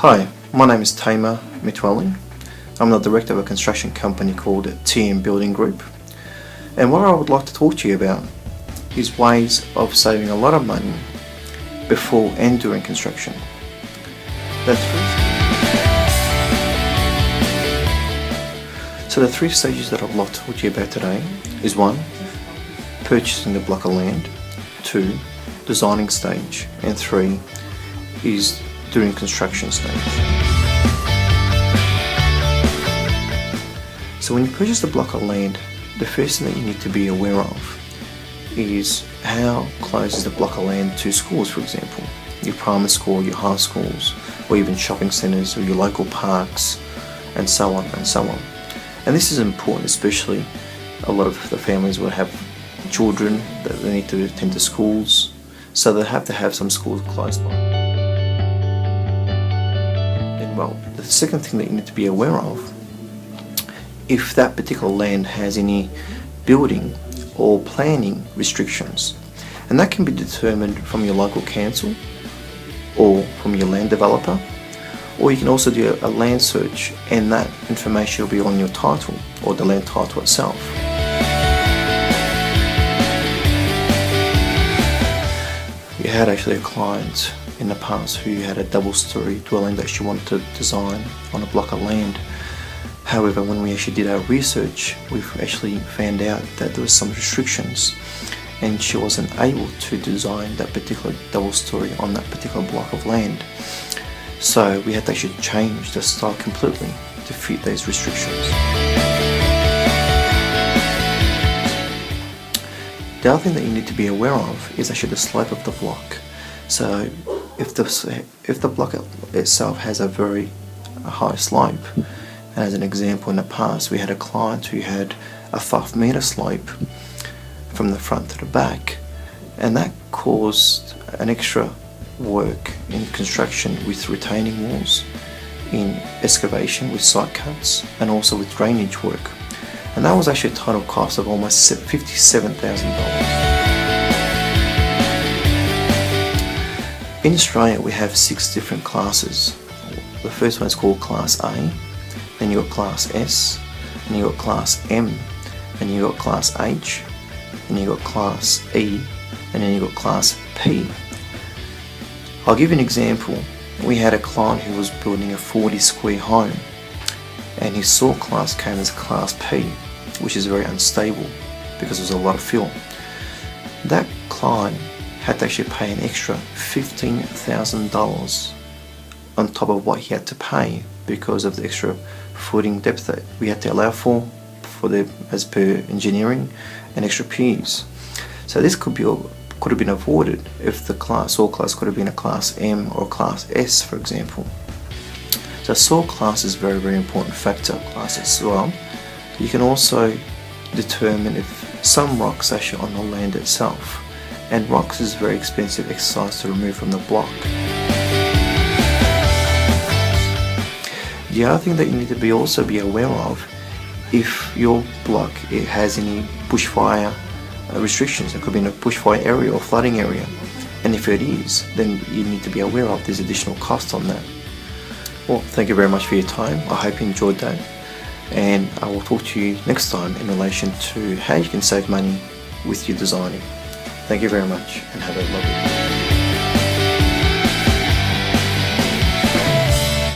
Hi, my name is Tamer Mitwelli. I'm the director of a construction company called TM Building Group. And what I would like to talk to you about is ways of saving a lot of money before and during construction. So the three stages that I'd like to talk to you about today is 1. Purchasing the block of land, 2. Designing stage, and 3 is during construction stage. So when you purchase the block of land, the first thing that you need to be aware of is how close is the block of land to schools, for example, your primary school, your high schools, or even shopping centres or your local parks, and so on and so on. And this is important, especially a lot of the families will have children that they need to attend to schools, so they have to have some schools close by. Well, the second thing that you need to be aware of, if that particular land has any building or planning restrictions, and that can be determined from your local council or from your land developer, or you can also do a land search and that information will be on your title or the land title itself. We had actually a client in the past who had a double-story dwelling that she wanted to design on a block of land. However, when we actually did our research, we've actually found out that there was some restrictions and she wasn't able to design that particular double-story on that particular block of land. So we had to actually change the style completely to fit those restrictions. The other thing that you need to be aware of is actually the slope of the block. So if the block itself has a very high slope, and as an example in the past we had a client who had a 5-meter slope from the front to the back, and that caused an extra work in construction with retaining walls, in excavation with site cuts, and also with drainage work. And that was actually a total cost of almost $57,000. In Australia we have 6 different classes. The first one is called Class A, then you got Class S, and you got Class M, and you got Class H, and you got Class E, and then you got Class P. I'll give you an example. We had a client who was building a 40-square home, and his soil class came as Class P, which is very unstable because there's a lot of fill. That client had to actually pay an extra $15,000 on top of what he had to pay because of the extra footing depth that we had to allow for the, as per engineering, and extra piers. So this could have been avoided if the soil class could have been a Class M or Class S, for example. So soil class is a very, very important factor, class as well. You can also determine if some rocks are actually on the land itself, and rocks is a very expensive exercise to remove from the block. The other thing that you need to also be aware of, if your block has any bushfire restrictions. It could be in a bushfire area or flooding area, and if it is, then you need to be aware of there's additional cost on that. Well, thank you very much for your time. I hope you enjoyed that, and I will talk to you next time in relation to how you can save money with your designing. Thank you very much, and have a lovely day.